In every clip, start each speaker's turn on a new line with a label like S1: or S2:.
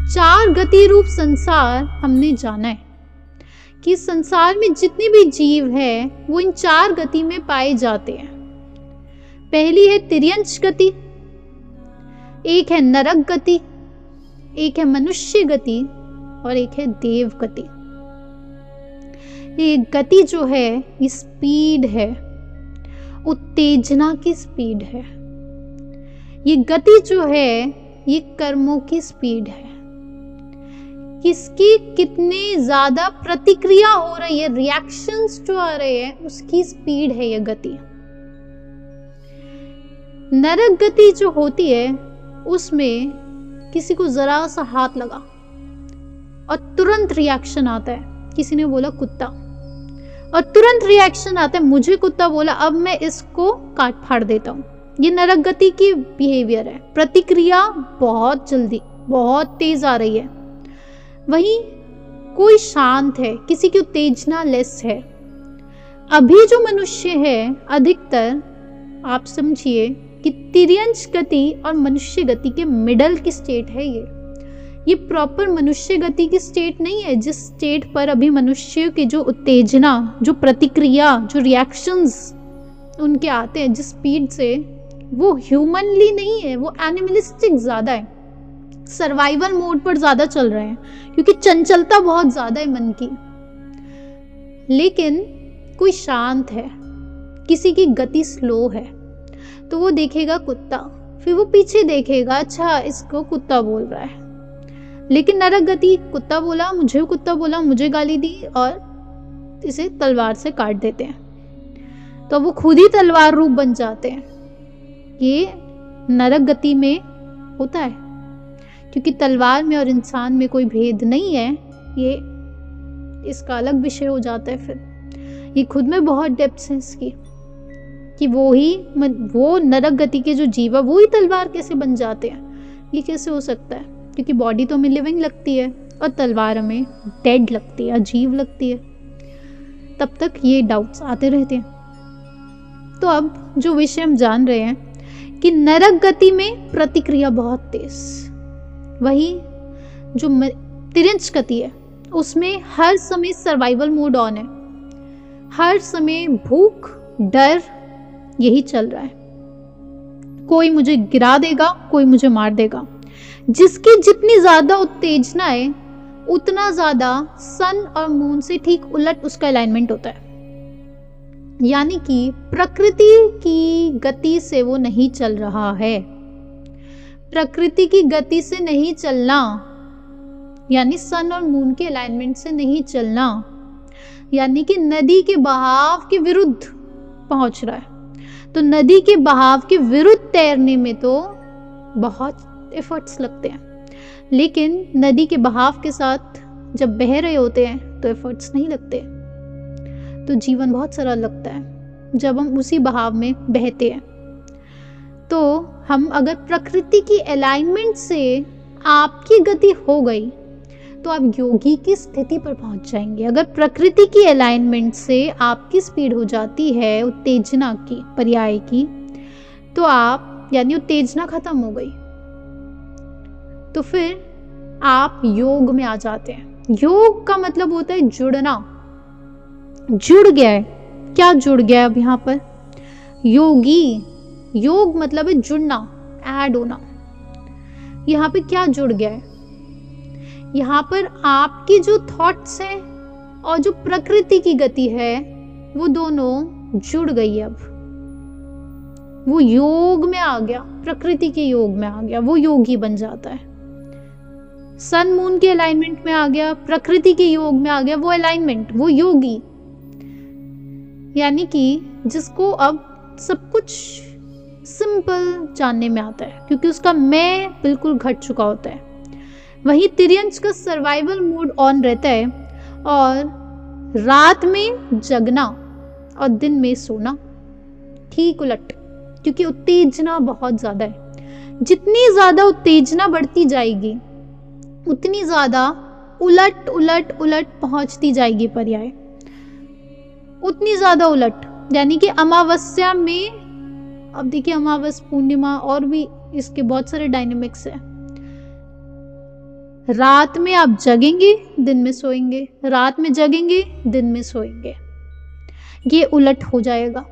S1: चार गति रूप संसार हमने जाना है कि संसार में जितने भी जीव है वो इन चार गति में पाए जाते हैं। पहली है तिर्यंच गति, एक है नरक गति, एक है मनुष्य गति और एक है देव गति। ये गति जो है ये स्पीड है, उत्तेजना की स्पीड है। ये गति जो है ये कर्मों की स्पीड है, किसकी कितनी ज्यादा प्रतिक्रिया हो रही है, रिएक्शंस जो आ रहे हैं उसकी स्पीड है ये गति। नरक गति जो होती है उसमें किसी को जरा सा हाथ लगा और तुरंत रिएक्शन आता है। किसी ने बोला कुत्ता और तुरंत रिएक्शन आता है, मुझे कुत्ता बोला अब मैं इसको काट फाड़ देता हूं। ये नरक गति की बिहेवियर है, प्रतिक्रिया बहुत जल्दी बहुत तेज आ रही है। वहीं कोई शांत है, किसी की उत्तेजना लेस है। अभी जो मनुष्य है अधिकतर आप समझिए कि तिर्यंच गति और मनुष्य गति के मिडल की स्टेट है। ये प्रॉपर मनुष्य गति की स्टेट नहीं है, जिस स्टेट पर अभी मनुष्य की जो उत्तेजना, जो प्रतिक्रिया, जो रिएक्शंस उनके आते हैं जिस स्पीड से, वो ह्यूमनली नहीं है, वो एनिमलिस्टिक ज्यादा है, सर्वाइवल मोड पर ज्यादा चल रहे हैं क्योंकि चंचलता बहुत ज्यादा है मन की। लेकिन कोई शांत है, किसी की गति स्लो है तो वो देखेगा कुत्ता, फिर वो पीछे देखेगा, अच्छा इसको कुत्ता बोल रहा है। लेकिन नरक गति, कुत्ता बोला, मुझे गाली दी और इसे तलवार से काट देते हैं, तो वो खुद ही तलवार रूप बन जाते हैं। ये नरक गति में होता है क्योंकि तलवार में और इंसान में कोई भेद नहीं है। ये इसका अलग विषय हो जाता है। फिर ये खुद में बहुत डेप्थ है इसकी कि वो नरक गति के जो जीव है वो ही तलवार कैसे बन जाते हैं। ये कैसे हो सकता है? क्योंकि बॉडी तो हमें लिविंग लगती है और तलवार हमें डेड लगती है, अजीब लगती है। तब तक ये डाउट्स आते रहते हैं। तो अब जो विषय हम जान रहे हैं कि नरक गति में प्रतिक्रिया बहुत तेज, वही जो तिर्यंच गति है उसमें हर समय सर्वाइवल मोड ऑन है, हर समय भूख डर यही चल रहा है। कोई मुझे गिरा देगा, कोई मुझे मार देगा। जिसकी जितनी ज्यादा उत्तेजना है उतना ज्यादा सन और मून से ठीक उलट उसका अलाइनमेंट होता है। यानी कि प्रकृति की गति से वो नहीं चल रहा है। प्रकृति की गति से नहीं चलना यानी सन और मून के अलाइनमेंट से नहीं चलना, यानी कि नदी के बहाव के विरुद्ध पहुंच रहा है। तो नदी के बहाव के विरुद्ध तैरने में तो बहुत एफर्ट्स लगते हैं, लेकिन नदी के बहाव के साथ जब बह रहे होते हैं तो एफर्ट्स नहीं लगते। तो जीवन बहुत सरल लगता है जब हम उसी बहाव में बहते हैं। तो हम अगर प्रकृति की अलाइनमेंट से आपकी गति हो गई तो आप योगी की स्थिति पर पहुंच जाएंगे। अगर प्रकृति की अलाइनमेंट से आपकी स्पीड हो जाती है उत्तेजना की, पर्याय की, तो आप यानी उत्तेजना खत्म हो गई तो फिर आप योग में आ जाते हैं। योग का मतलब होता है जुड़ना, जुड़ गया है। क्या जुड़ गया है अब यहाँ पर? योगी, योग मतलब है जुड़ना, ऐड होना। यहाँ पे क्या जुड़ गया है? यहाँ पर आपकी जो थॉट्स हैं और जो प्रकृति की गति है वो दोनों जुड़ गई। अब वो योग में आ गया, प्रकृति के योग में आ गया, वो योगी बन जाता है। सन मून के अलाइनमेंट में आ गया, प्रकृति के योग में आ गया, वो अलाइनमेंट, वो योगी। यानी कि जिसको अब सब कुछ सिंपल जानने में आता है क्योंकि उसका मैं बिल्कुल घट चुका होता है। वहीं तिर्यंच का सर्वाइवल मोड ऑन रहता है और रात में जगना और दिन में सोना, ठीक उलट, क्योंकि उत्तेजना बहुत ज्यादा है। जितनी ज्यादा उत्तेजना बढ़ती जाएगी उतनी ज्यादा उलट उलट उलट पहुंचती जाएगी पर्याय, उतनी ज्यादा उलट। यानी कि अमावस्या में, अब देखिए अमावस पूर्णिमा और भी इसके बहुत सारे डायनेमिक्स है। रात में आप जगेंगे, दिन में सोएंगे, रात में जगेंगे, दिन में सोएंगे। ये उलट हो जाएगा।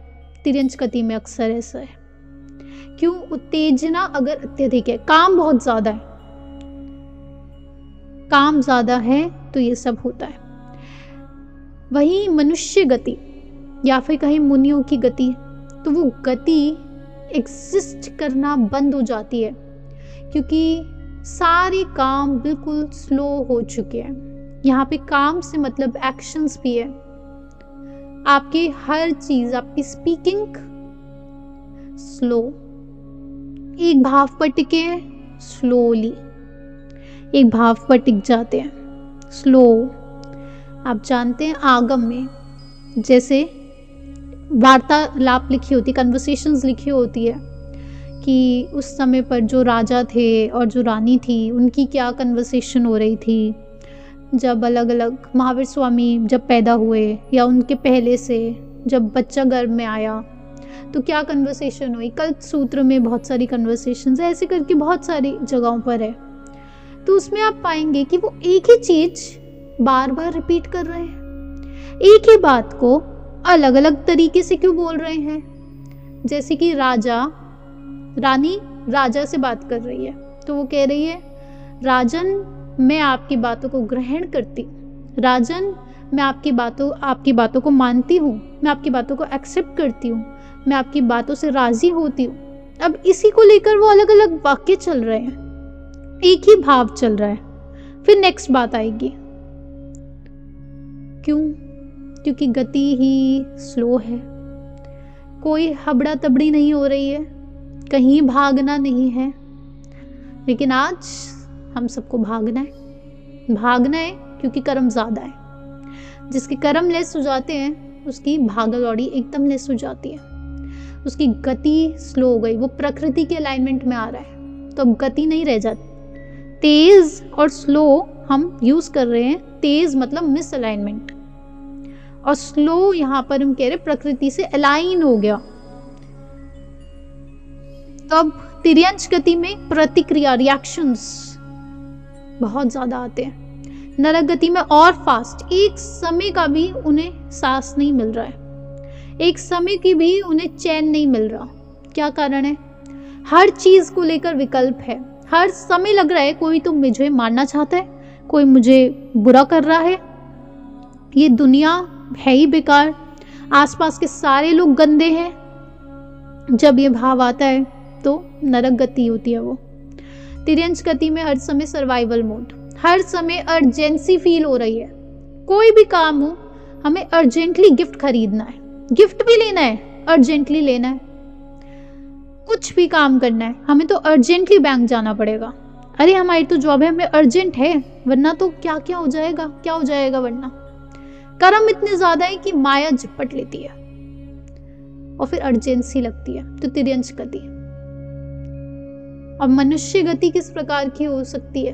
S1: तिर्यंच गति में अक्सर ऐसा है। क्यों? उत्तेजना अगर अत्यधिक है, काम बहुत ज्यादा है, काम ज्यादा है, तो ये सब होता है। वही मनुष्य गति या फिर कहीं मुनियों की गति, तो वो गति एग्जिस्ट करना बंद हो जाती है, क्योंकि सारे काम बिल्कुल स्लो हो चुके हैं। यहाँ पे काम से मतलब एक्शंस भी है। आपकी हर चीज, आपकी स्पीकिंग स्लो, एक भाव पर टिके स्लोली, एक भाव पर टिक जाते हैं स्लो। आप जानते हैं आगम में जैसे वार्तालाप लिखी होती, कन्वर्सेशंस लिखी होती है कि उस समय पर जो राजा थे और जो रानी थी उनकी क्या कन्वर्सेशन हो रही थी, जब अलग अलग महावीर स्वामी जब पैदा हुए या उनके पहले से जब बच्चा गर्भ में आया तो क्या कन्वर्सेशन हुई। कल्प सूत्र में बहुत सारी कन्वर्सेशंस है, ऐसे करके बहुत सारी जगहों पर है। तो उसमें आप पाएंगे कि वो एक ही चीज बार बार रिपीट कर रहे हैं, एक ही बात को अलग अलग तरीके से क्यों बोल रहे हैं। जैसे कि रानी राजा से बात कर रही है, तो वो कह रही है, राजन मैं आपकी बातों को ग्रहण करती, राजन मैं आपकी बातों को मानती हूँ, मैं आपकी बातों को एक्सेप्ट करती हूँ, मैं आपकी बातों से राजी होती हूँ। अब इसी को लेकर वो अलग अलग वाक्य चल रहे हैं, एक ही भाव चल रहा है। फिर नेक्स्ट बात आएगी। क्यों? क्योंकि गति ही स्लो है, कोई हबड़ा तबड़ी नहीं हो रही है, कहीं भागना नहीं है। लेकिन आज हम सबको भागना है क्योंकि कर्म ज्यादा है। जिसके कर्म लेस हो जाते हैं उसकी भागा दौड़ी एकदम लेस हो जाती है, उसकी गति स्लो हो गई, वो प्रकृति के अलाइनमेंट में आ रहा है, तो अब गति नहीं रह जाती। तेज और स्लो हम यूज कर रहे हैं, तेज मतलब मिस अलाइनमेंट, और स्लो यहाँ पर हम कह रहे प्रकृति से अलाइन हो गया। तब तिर्यंच गति में प्रतिक्रिया, रिएक्शंस बहुत ज्यादा आते हैं। नरक गति में और फास्ट, एक समय का भी उन्हें सांस नहीं मिल रहा है, एक समय की भी उन्हें चैन नहीं मिल रहा। क्या कारण है? हर चीज को लेकर विकल्प है, हर समय लग रहा है कोई तो मुझे मारना चाहता है, कोई मुझे बुरा कर रहा है, ये दुनिया है ही बेकार, आसपास के सारे लोग गंदे हैं। जब ये भाव आता है तो नरक गति होती है वो। तिर्यंच गति में हर समय सर्वाइवल मोड, हर समय अर्जेंसी फील हो रही है। कोई भी काम हो, हमें अर्जेंटली गिफ्ट खरीदना है, गिफ्ट भी लेना है, अर्जेंटली लेना है। कुछ भी काम करना है, हमें तो अर्जेंटली बैंक जाना पड़ेगा। अरे हमारी तो जॉब है, हमें अर्जेंट है, वरना तो क्या क्या हो जाएगा वरना। कर्म इतने ज्यादा है कि माया झपट लेती है और फिर अर्जेंसी लगती है। तो तिर्यंच गति। और मनुष्य गति किस प्रकार की हो सकती है,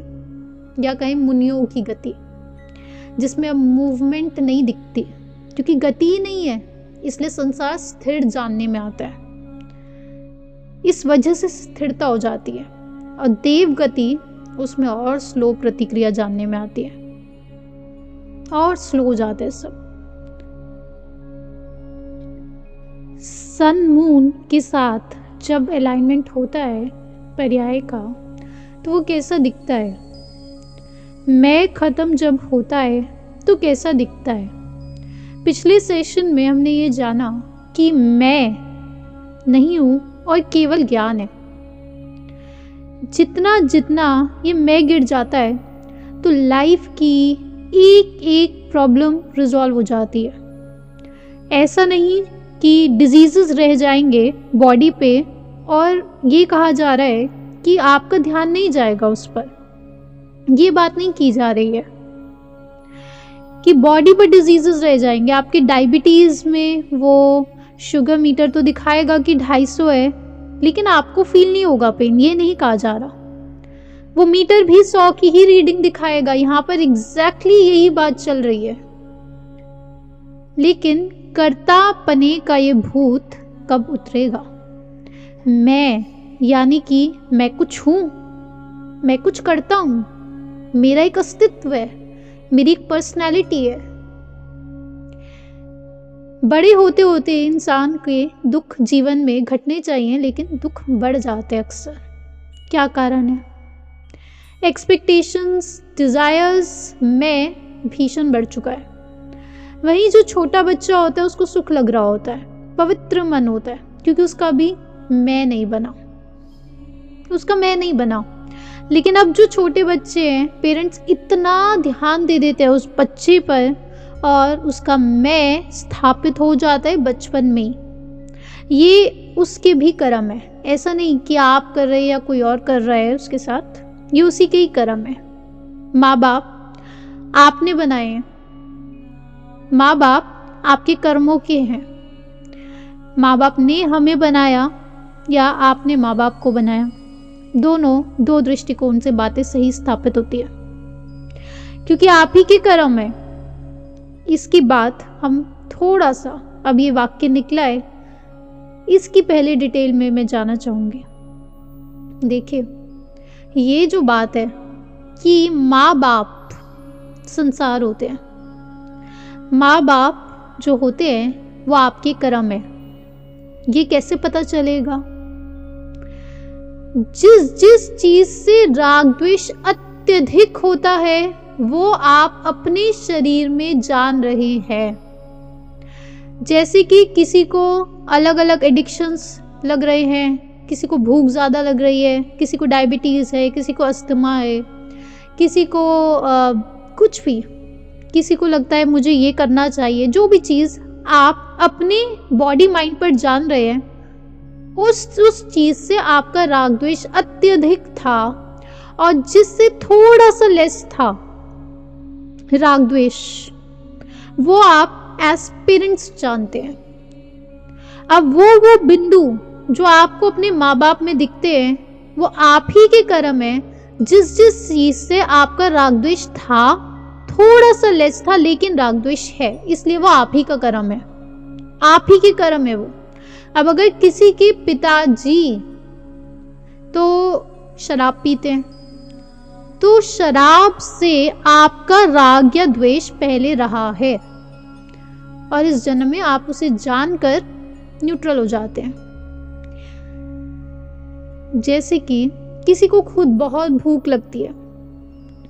S1: या कहीं मुनियों की गति, जिसमें अब मूवमेंट नहीं दिखती, क्योंकि गति ही नहीं है, इसलिए संसार स्थिर जानने में आता है, इस वजह से स्थिरता हो जाती है। और देव गति उसमें और स्लो प्रतिक्रिया जानने में आती है, और स्लो हो जाते हैं सब। सन मून के साथ जब अलाइनमेंट होता है पर्याय का, तो वो कैसा दिखता है? मैं खत्म जब होता है तो कैसा दिखता है? पिछले सेशन में हमने ये जाना कि मैं नहीं हूं और केवल ज्ञान है। जितना जितना ये मैं गिर जाता है तो लाइफ की एक एक प्रॉब्लम रिजॉल्व हो जाती है। ऐसा नहीं कि डिजीजेस रह जाएंगे बॉडी पे और ये कहा जा रहा है कि आपका ध्यान नहीं जाएगा उस पर। ये बात नहीं की जा रही है कि बॉडी पर डिजीजेस रह जाएंगे। आपके डायबिटीज में वो शुगर मीटर तो दिखाएगा कि 250 है, लेकिन आपको फील नहीं होगा पेन, ये नहीं कहा जा रहा। वो मीटर भी 100 की ही रीडिंग दिखाएगा। यहाँ पर एग्जैक्टली यही बात चल रही है। लेकिन कर्ता पने का ये भूत कब उतरेगा? मैं यानी कि मैं कुछ हूं, मैं कुछ करता हूं, मेरा एक अस्तित्व है, मेरी एक पर्सनैलिटी है। बड़े होते होते इंसान के दुख जीवन में घटने चाहिए, लेकिन दुख बढ़ जाते हैं अक्सर। क्या कारण है? एक्सपेक्टेशंस, डिजायर्स में भीषण बढ़ चुका है। वहीं जो छोटा बच्चा होता है उसको सुख लग रहा होता है, पवित्र मन होता है, क्योंकि उसका भी मैं नहीं बना, उसका मैं नहीं बना। लेकिन अब जो छोटे बच्चे हैं, पेरेंट्स इतना ध्यान दे देते हैं उस बच्चे पर और उसका मैं स्थापित हो जाता है बचपन में ही। ये उसके भी कर्म है, ऐसा नहीं कि आप कर रहे हैं या कोई और कर रहा है उसके साथ, ये उसी के ही कर्म है। माँ बाप आपने बनाए हैं, माँ बाप आपके कर्मों के हैं। माँ बाप ने हमें बनाया या आपने माँ बाप को बनाया, दोनों दो दृष्टिकोण से बातें सही स्थापित होती है, क्योंकि आप ही के कर्म है। इसकी बात हम थोड़ा सा, अब ये वाक्य निकला है, इसकी पहले डिटेल में मैं जाना चाहूंगी। देखिए, ये जो बात है कि माँ बाप संसार होते हैं, माँ बाप जो होते हैं वो आपके कर्म है, ये कैसे पता चलेगा? जिस जिस चीज से राग द्वेष अत्यधिक होता है वो आप अपने शरीर में जान रहे हैं। जैसे कि किसी को अलग अलग एडिक्शंस लग रहे हैं, किसी को भूख ज़्यादा लग रही है, किसी को डायबिटीज़ है, किसी को अस्थमा है, किसी को कुछ भी, किसी को लगता है मुझे ये करना चाहिए। जो भी चीज़ आप अपने बॉडी माइंड पर जान रहे हैं, उस चीज़ से आपका राग द्वेष अत्यधिक था, और जिससे थोड़ा सा लेस था राग द्वेष, वो आप एज पेरेंट्स जानते हैं। अब वो बिंदु जो आपको अपने माँ बाप में दिखते हैं वो आप ही के कर्म है। जिस जिस चीज से आपका राग द्वेष था, थोड़ा सा लेस था, लेकिन राग द्वेष है, इसलिए वो आप ही का कर्म है, आप ही के कर्म है वो। अब अगर किसी के पिताजी तो शराब पीते हैं, तो शराब से आपका राग या द्वेष पहले रहा है, और इस जन्म में आप उसे जानकर न्यूट्रल हो जाते हैं। जैसे कि किसी को खुद बहुत भूख लगती है,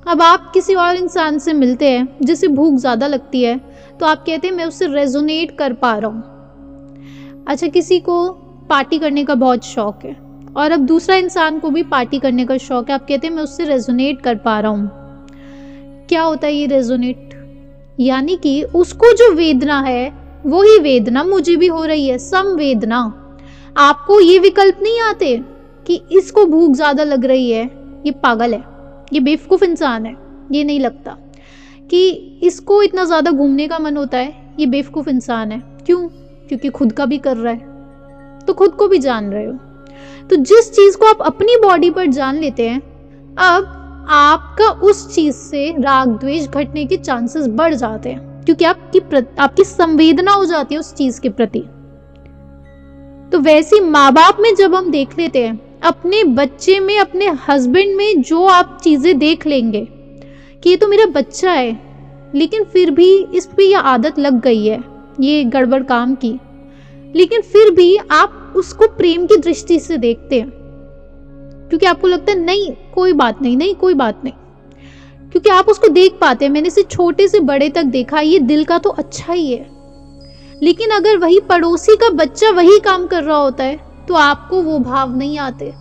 S1: अब आप किसी और इंसान से मिलते हैं जिसे भूख ज़्यादा लगती है, तो आप कहते हैं मैं उससे रेजोनेट कर पा रहा हूँ। अच्छा, किसी को पार्टी करने का बहुत शौक है और अब दूसरा इंसान को भी पार्टी करने का शौक है, आप कहते हैं मैं उससे रेजोनेट कर पा रहा हूँ। क्या होता है ये रेजोनेट? यानी कि उसको जो वेदना है वही वेदना मुझे भी हो रही है, समवेदना। आपको ये विकल्प नहीं आते कि इसको भूख ज़्यादा लग रही है, ये पागल है, ये बेवकूफ़ इंसान है, ये नहीं लगता। कि इसको इतना ज़्यादा घूमने का मन होता है, ये बेवकूफ़ इंसान है। क्यों? क्योंकि खुद का भी कर रहा है, तो खुद को भी जान रहे हो। तो जिस चीज़ को आप अपनी बॉडी पर जान लेते हैं, अब आपका उस चीज़ से राग द्वेष घटने के चांसेस बढ़ जाते हैं, क्योंकि आपकी संवेदना हो जाती है उस चीज़ के प्रति। तो वैसे माँ बाप में जब हम देख लेते हैं, अपने बच्चे में, अपने हस्बैंड में जो आप चीज़ें देख लेंगे कि ये तो मेरा बच्चा है, लेकिन फिर भी इस पे ये आदत लग गई है, ये गड़बड़ काम की, लेकिन फिर भी आप उसको प्रेम की दृष्टि से देखते हैं, क्योंकि आपको लगता है नहीं कोई बात नहीं, नहीं कोई बात नहीं, क्योंकि आप उसको देख पाते हैं। मैंने इसे छोटे से बड़े तक देखा, ये दिल का तो अच्छा ही है। लेकिन अगर वही पड़ोसी का बच्चा वही काम कर रहा होता है तो आपको वो भाव नहीं आते,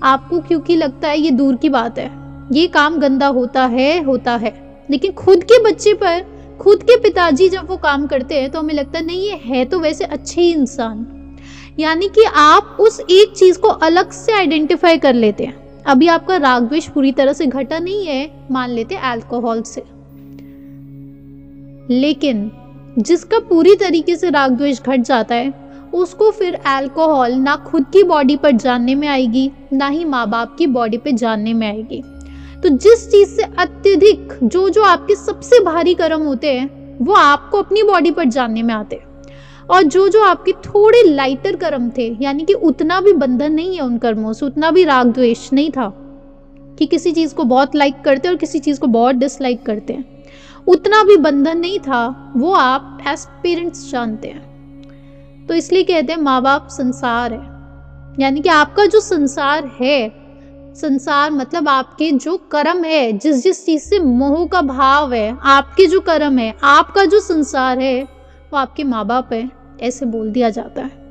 S1: आपको क्योंकि लगता है ये दूर की बात है, ये काम गंदा होता है। लेकिन खुद के बच्चे पर खुद के पिताजी जब वो काम करते हैं तो हमें लगता है नहीं, ये है तो वैसे अच्छे ही इंसान। यानी कि आप उस एक चीज को अलग से आइडेंटिफाई कर लेते हैं। अभी आपका राग द्वेष पूरी तरह से घटा नहीं है, मान लेते अल्कोहल से, लेकिन जिसका पूरी तरीके से राग द्वेष घट जाता है, उसको फिर अल्कोहल ना खुद की बॉडी पर जानने में आएगी, ना ही माँ बाप की बॉडी पे जानने में आएगी। तो जिस चीज से अत्यधिक जो आपके सबसे भारी कर्म होते हैं वो आपको अपनी बॉडी पर जानने में आते हैं, और जो आपके थोड़े लाइटर कर्म थे, यानी कि उतना भी बंधन नहीं है उन कर्मों से, उतना भी राग द्वेष नहीं था, कि किसी चीज़ को बहुत लाइक करते हैं और किसी चीज़ को बहुत डिसलाइक करते हैं, उतना भी बंधन नहीं था, वो आप एज पेरेंट्स जानते हैं। तो इसलिए कहते हैं माँ बाप संसार है, यानी कि आपका जो संसार है, संसार मतलब आपके जो कर्म है, जिस जिस चीज से मोह का भाव है, आपके जो कर्म है, आपका जो संसार है, वो आपके माँ बाप है, ऐसे बोल दिया जाता है।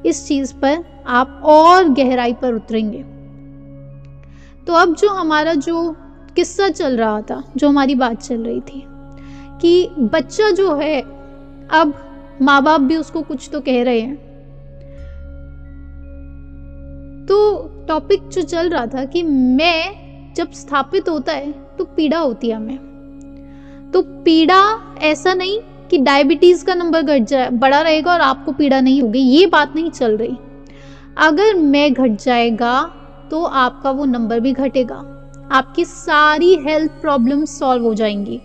S1: इस चीज पर आप और गहराई पर उतरेंगे। तो अब जो हमारा जो किस्सा चल रहा था, जो हमारी बात चल रही थी कि बच्चा जो है, अब माँ बाप भी उसको कुछ तो कह रहे हैं, तो टॉपिक जो चल रहा था कि मैं जब स्थापित होता है तो पीड़ा होती है हमें। तो पीड़ा ऐसा नहीं कि डायबिटीज का नंबर घट जाए, बढ़ा रहेगा और आपको पीड़ा नहीं होगी, ये बात नहीं चल रही। अगर मैं घट जाएगा तो आपका वो नंबर भी घटेगा, आपकी सारी हेल्थ प्रॉब्लम सॉल्व हो जाएंगी।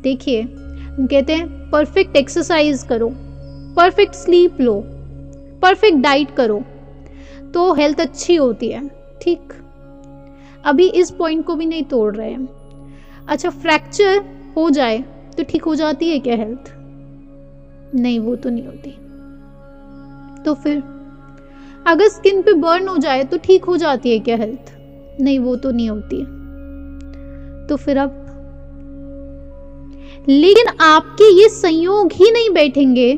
S1: देखिए, हम कहते हैं परफेक्ट एक्सरसाइज करो, परफेक्ट स्लीप लो, परफेक्ट डाइट करो तो हेल्थ अच्छी होती है। ठीक, अभी इस पॉइंट को भी नहीं तोड़ रहे हैं। अच्छा, फ्रैक्चर हो जाए तो ठीक हो जाती है क्या हेल्थ? नहीं, वो तो नहीं होती। तो फिर अगर स्किन पे बर्न हो जाए तो ठीक हो जाती है क्या हेल्थ? नहीं, वो तो नहीं होती। तो फिर अब लेकिन आपके ये संयोग ही नहीं बैठेंगे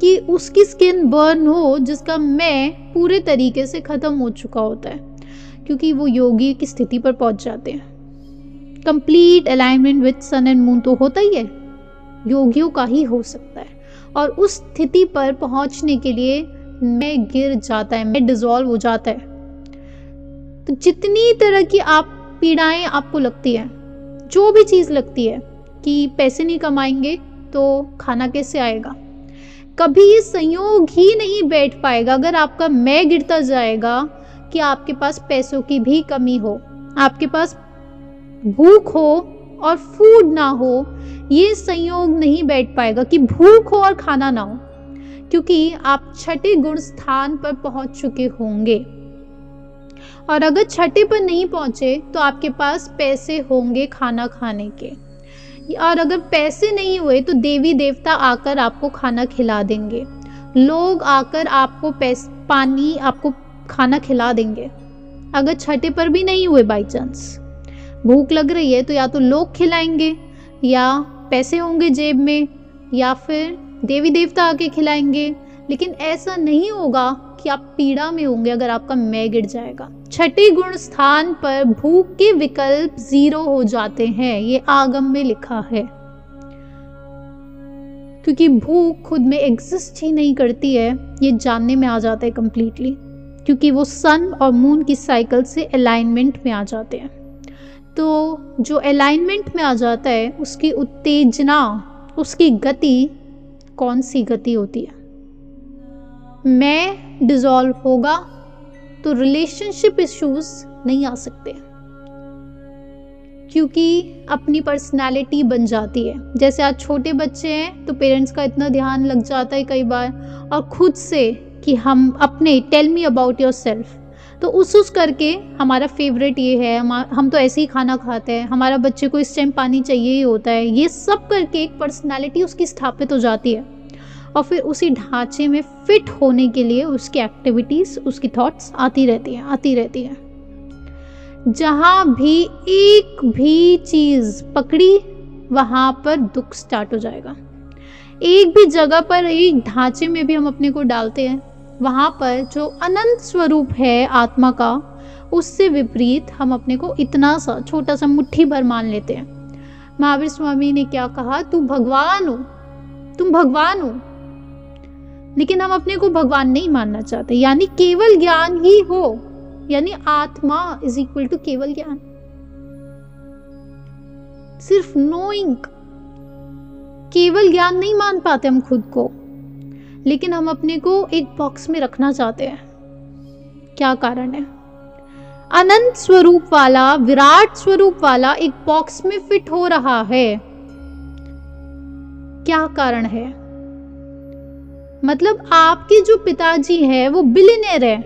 S1: कि उसकी स्किन बर्न हो जिसका मैं पूरे तरीके से खत्म हो चुका होता है, क्योंकि वो योगी की स्थिति पर पहुंच जाते हैं। Complete alignment with sun and moon तो होता ही है, योगियों का ही हो सकता है। और उस स्थिति पर पहुंचने के लिए मैं गिर जाता है, मैं डिसॉल्व हो जाता है। तो जितनी तरह की आप पीड़ाएं आपको लगती है, जो भी चीज लगती है कि पैसे नहीं कमाएंगे तो खाना कैसे आएगा, कभी ये संयोग ही नहीं बैठ पाएगा अगर आपका मैं गिरता जाएगा कि आपके पास पैसों की भी कमी हो, आपके पास भूख हो और फूड ना हो। ये संयोग नहीं बैठ पाएगा कि भूख हो और खाना ना हो, क्योंकि आप छठे गुण स्थान पर पहुंच चुके होंगे। और अगर छठे पर नहीं पहुंचे तो आपके पास पैसे होंगे खाना खाने के, और अगर पैसे नहीं हुए तो देवी देवता आकर आपको खाना खिला देंगे, लोग आकर आपको पानी, आपको खाना खिला देंगे। अगर छठे पर भी नहीं हुए, बाई चांस भूख लग रही है, तो या तो लोग खिलाएंगे, या पैसे होंगे जेब में, या फिर देवी देवता आके खिलाएंगे। लेकिन ऐसा नहीं होगा कि आप पीड़ा में होंगे अगर आपका मैं गिर जाएगा। छठे गुण स्थान पर भूख के विकल्प 0 हो जाते हैं, ये आगम में लिखा है। क्योंकि भूख खुद में एग्जिस्ट ही नहीं करती है, ये जानने में आ जाता है कंप्लीटली, क्योंकि वो सन और मून की साइकिल से अलाइनमेंट में आ जाते हैं। तो जो अलाइनमेंट में आ जाता है उसकी उत्तेजना, उसकी गति कौन सी गति होती है? मैं डिसॉल्व होगा तो रिलेशनशिप इश्यूज नहीं आ सकते, क्योंकि अपनी पर्सनालिटी बन जाती है। जैसे आज छोटे बच्चे हैं तो पेरेंट्स का इतना ध्यान लग जाता है कई बार, और खुद से कि हम अपने tell me about yourself, तो उस करके हमारा फेवरेट ये है, हम तो ऐसे ही खाना खाते हैं, हमारा बच्चे को इस टाइम पानी चाहिए ही होता है, ये सब करके एक पर्सनालिटी उसकी स्थापित हो जाती है। और फिर उसी ढांचे में फिट होने के लिए उसकी एक्टिविटीज, उसकी थॉट्स आती रहती है। जहां भी एक भी चीज पकड़ी वहां पर दुख स्टार्ट हो जाएगा। एक भी जगह पर, एक ढांचे में भी हम अपने को डालते हैं, वहां पर जो अनंत स्वरूप है आत्मा का, उससे विपरीत हम अपने को इतना सा छोटा सा मुट्ठी भर मान लेते हैं। महावीर स्वामी ने क्या कहा? तू भगवान हो, तुम भगवान हो। लेकिन हम अपने को भगवान नहीं मानना चाहते, यानी केवल ज्ञान ही हो, यानी आत्मा इज इक्वल टू केवल ज्ञान, सिर्फ नोइंग। केवल ज्ञान नहीं मान पाते हम खुद को, लेकिन हम अपने को एक बॉक्स में रखना चाहते हैं। क्या कारण है? अनंत स्वरूप वाला, विराट स्वरूप वाला एक बॉक्स में फिट हो रहा है। क्या कारण है? मतलब आपके जो पिताजी है वो बिलियनर है,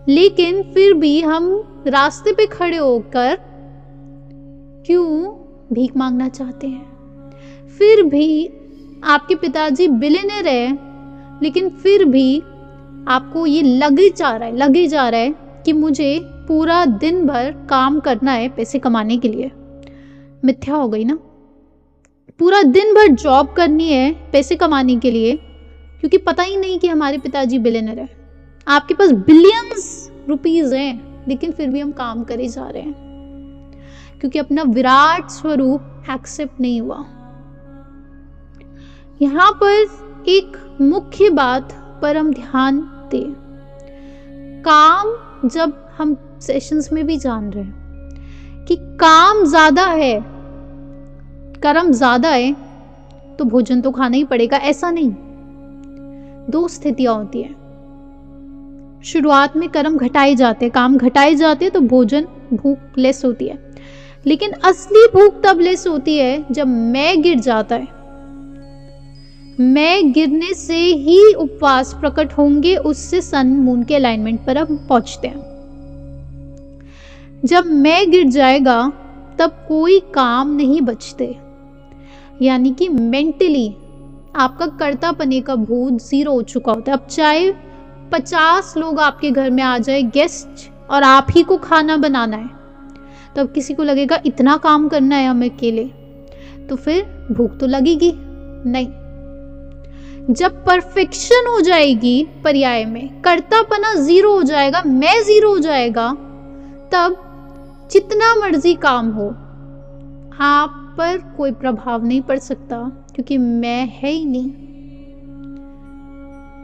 S1: लेकिन फिर भी हम रास्ते पे खड़े होकर क्यों भीख मांगना चाहते हैं? फिर भी आपके पिताजी बिलियनर है, लेकिन फिर भी आपको ये लगे जा रहा है कि मुझे पूरा दिन भर काम करना है पैसे कमाने के लिए। मिथ्या हो गई ना। पूरा दिन भर जॉब करनी है पैसे कमाने के लिए, क्योंकि पता ही नहीं कि हमारे पिताजी बिलियनर है। आपके पास बिलियंस रुपीस हैं, लेकिन फिर भी हम काम करे जा रहे हैं, क्योंकि अपना विराट स्वरूप एक्सेप्ट नहीं हुआ। यहाँ पर एक मुख्य बात पर हम ध्यान दें। काम, जब हम सेशंस में भी जान रहे हैं कि काम ज्यादा है, कर्म ज्यादा है, तो भोजन तो खाना ही पड़ेगा, ऐसा नहीं। दो स्थितियां होती है। शुरुआत में कर्म घटाए जाते हैं, काम घटाए जाते हैं, तो भोजन, भूख लेस होती है। लेकिन असली भूख तब लेस होती है जब मैं गिर जाता है। मैं गिरने से ही उपवास प्रकट होंगे, उससे सन मून के अलाइनमेंट पर हम पहुंचते हैं। जब मैं गिर जाएगा तब कोई काम नहीं बचते, यानी कि मेंटली आपका कर्तापने का भूत जीरो हो चुका होता है। अब चाहे 50 लोग आपके घर में आ जाए गेस्ट, और आप ही को खाना बनाना है, तो अब किसी को लगेगा इतना काम करना है हमें अकेले, तो फिर भूख तो लगेगी नहीं। जब परफेक्शन हो जाएगी, पर्याय में कर्तापना जीरो हो जाएगा, मैं जीरो हो जाएगा, तब जितना मर्जी काम हो, आप पर कोई प्रभाव नहीं पड़ सकता, क्योंकि मैं है ही नहीं।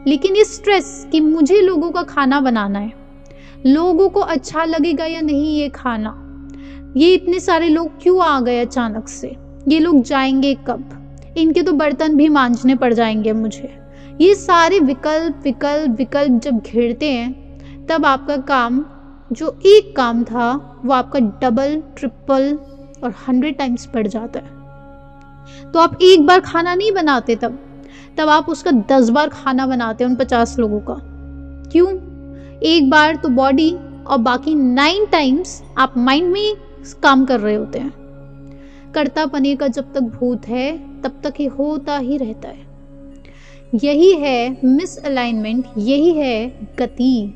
S1: लेकिन ये स्ट्रेस कि मुझे लोगों का खाना बनाना है, लोगों को अच्छा लगेगा या नहीं ये खाना, ये इतने सारे लोग क्यों आ गए अचानक से, ये लोग जाएंगे कब, इनके तो बर्तन भी मांजने पड़ जाएंगे मुझे, ये सारे विकल्प जब घेरते हैं, तब आपका काम, जो एक काम था, वो आपका डबल, ट्रिपल और 100 टाइम्स बढ़ जाता है। तो आप एक बार खाना नहीं बनाते, तब आप उसका 10 बार खाना बनाते हैं उन 50 लोगों का। क्यों? एक बार तो बॉडी, और बाकी 9 टाइम्स आप माइंड में काम कर रहे होते हैं। कर्तापने का जब तक भूत है, तब तक ये होता ही रहता है। यही है मिसअलाइनमेंट, यही है गति।